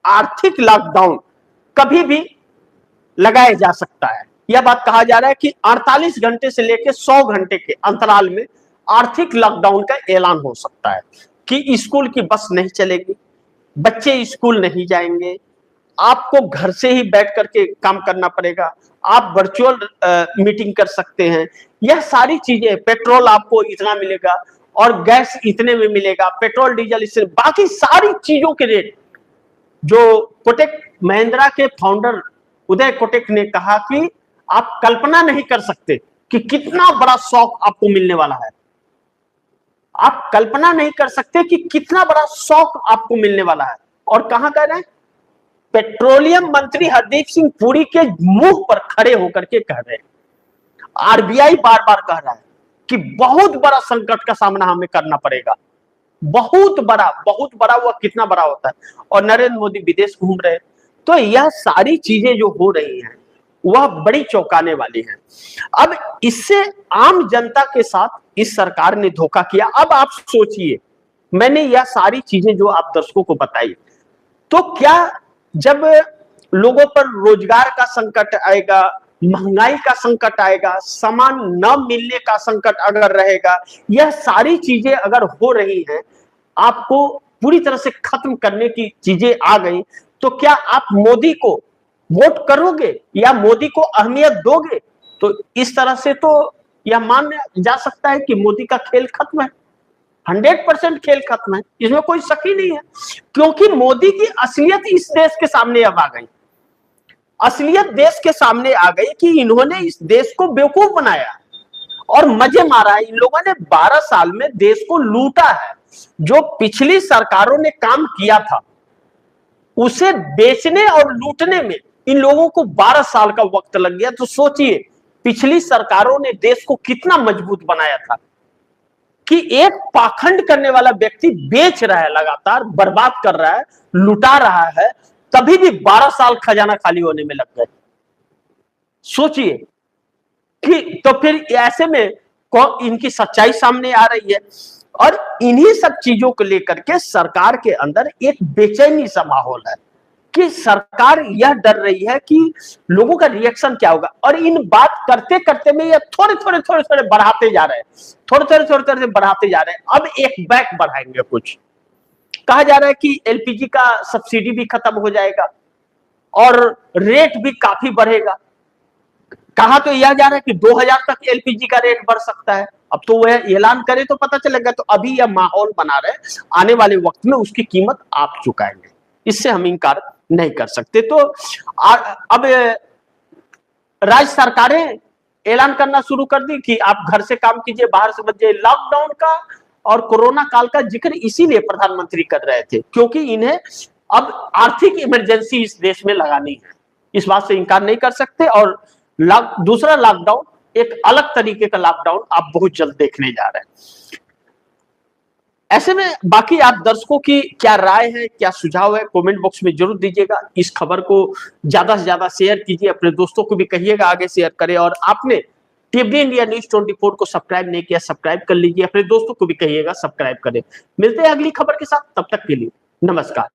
आर्थिक लॉकडाउन कभी भी लगाया जा सकता है। यह बात कहा जा रहा है कि 48 घंटे से लेकर 100 घंटे के अंतराल में आर्थिक लॉकडाउन का ऐलान हो सकता है कि स्कूल की बस नहीं चलेगी, बच्चे स्कूल नहीं जाएंगे, आपको घर से ही बैठ करके काम करना पड़ेगा, आप वर्चुअल मीटिंग कर सकते हैं। यह सारी चीजें, पेट्रोल आपको इतना मिलेगा और गैस इतने में मिलेगा, पेट्रोल डीजल इससे, बाकी सारी चीजों के रेट जो कोटक महिंद्रा के फाउंडर उदय कोटक ने कहा कि आप कल्पना नहीं कर सकते कि कितना बड़ा शौक आपको मिलने वाला है। आप कल्पना नहीं कर सकते कि कितना बड़ा शौक आपको मिलने वाला है। और कहां कह रहे हैं? पेट्रोलियम मंत्री हरदीप सिंह पुरी के मुंह पर खड़े होकर के कह रहे हैं। आरबीआई बार बार कह रहा है कि बहुत बड़ा संकट का सामना हमें करना पड़ेगा, बहुत बड़ा। वह कितना बड़ा होता है? और नरेंद्र मोदी विदेश घूम रहे हैं। तो यह सारी चीजें जो हो रही हैं वह बड़ी चौंकाने वाली हैं। अब इससे आम जनता के साथ इस सरकार ने धोखा किया। अब आप सोचिए, मैंने यह सारी चीजें जो आप दर्शकों को बताई, तो क्या जब लोगों पर रोजगार का संकट आएगा, महंगाई का संकट आएगा, सामान न मिलने का संकट अगर रहेगा, यह सारी चीजें अगर हो रही हैं, आपको पूरी तरह से खत्म करने की चीजें आ गई, तो क्या आप मोदी को वोट करोगे या मोदी को अहमियत दोगे? तो इस तरह से तो यह माना जा सकता है कि मोदी का खेल खत्म है, 100% खेल खत्म है, इसमें कोई शक ही नहीं है। क्योंकि मोदी की असलियत इस देश के सामने अब आ गई, असलियत देश के सामने आ गई कि इन्होंने इस देश को बेवकूफ बनाया और मजे मारा है। इन लोगों ने 12 साल में देश को लूटा है। जो पिछली सरकारों ने काम किया था उसे बेचने और लूटने में इन लोगों को 12 साल का वक्त लग गया। तो सोचिए, पिछली सरकारों ने देश को कितना मजबूत बनाया था कि एक पाखंड करने वाला व्यक्ति बेच रहा है, लगातार बर्बाद कर रहा है, लुटा रहा है, तभी भी 12 साल खजाना खाली होने में लग गए। सोचिए कि तो फिर ऐसे में इनकी सच्चाई सामने आ रही है। और इन्हीं सब चीजों को लेकर के सरकार के अंदर एक बेचैनी सा माहौल है कि सरकार यह डर रही है कि लोगों का रिएक्शन क्या होगा। और इन बात करते करते में ये थोड़े थोड़े बढ़ाते जा रहे हैं, थोड़े बढ़ाते जा रहे हैं। अब एक बैक बढ़ाएंगे, कुछ कहा जा रहा है कि एलपीजी का सब्सिडी भी खत्म हो जाएगा और रेट भी काफी बढ़ेगा। कहा तो यह जा रहा है कि 2000 तक एलपीजी का रेट बढ़ सकता है। अब तो वह ऐलान करे तो पता चलेगा। तो अभी यह माहौल बना रहे, आने वाले वक्त में उसकी कीमत आप चुकाएंगे, इससे हम इनकार नहीं कर सकते। तो अब राज्य सरकारें ऐलान करना शुरू कर दी कि आप घर से काम कीजिए, बाहर से मत जाइए। लॉकडाउन का और कोरोना काल का जिक्र इसीलिए प्रधानमंत्री कर रहे थे क्योंकि इन्हें अब आर्थिक इमरजेंसी इस देश में लगानी है, इस बात से इनकार नहीं कर सकते। और दूसरा लॉकडाउन, एक अलग तरीके का लॉकडाउन आप बहुत जल्द देखने जा रहे हैं। ऐसे में बाकी आप दर्शकों की क्या राय है, क्या सुझाव है, कमेंट बॉक्स में जरूर दीजिएगा। इस खबर को ज्यादा से ज्यादा शेयर कीजिए, अपने दोस्तों को भी कहिएगा आगे शेयर करें। और आपने टीवी इंडिया न्यूज 24 को सब्सक्राइब नहीं किया, सब्सक्राइब कर लीजिए, अपने दोस्तों को भी कहिएगा सब्सक्राइब करें। मिलते हैं अगली खबर के साथ, तब तक के लिए नमस्कार।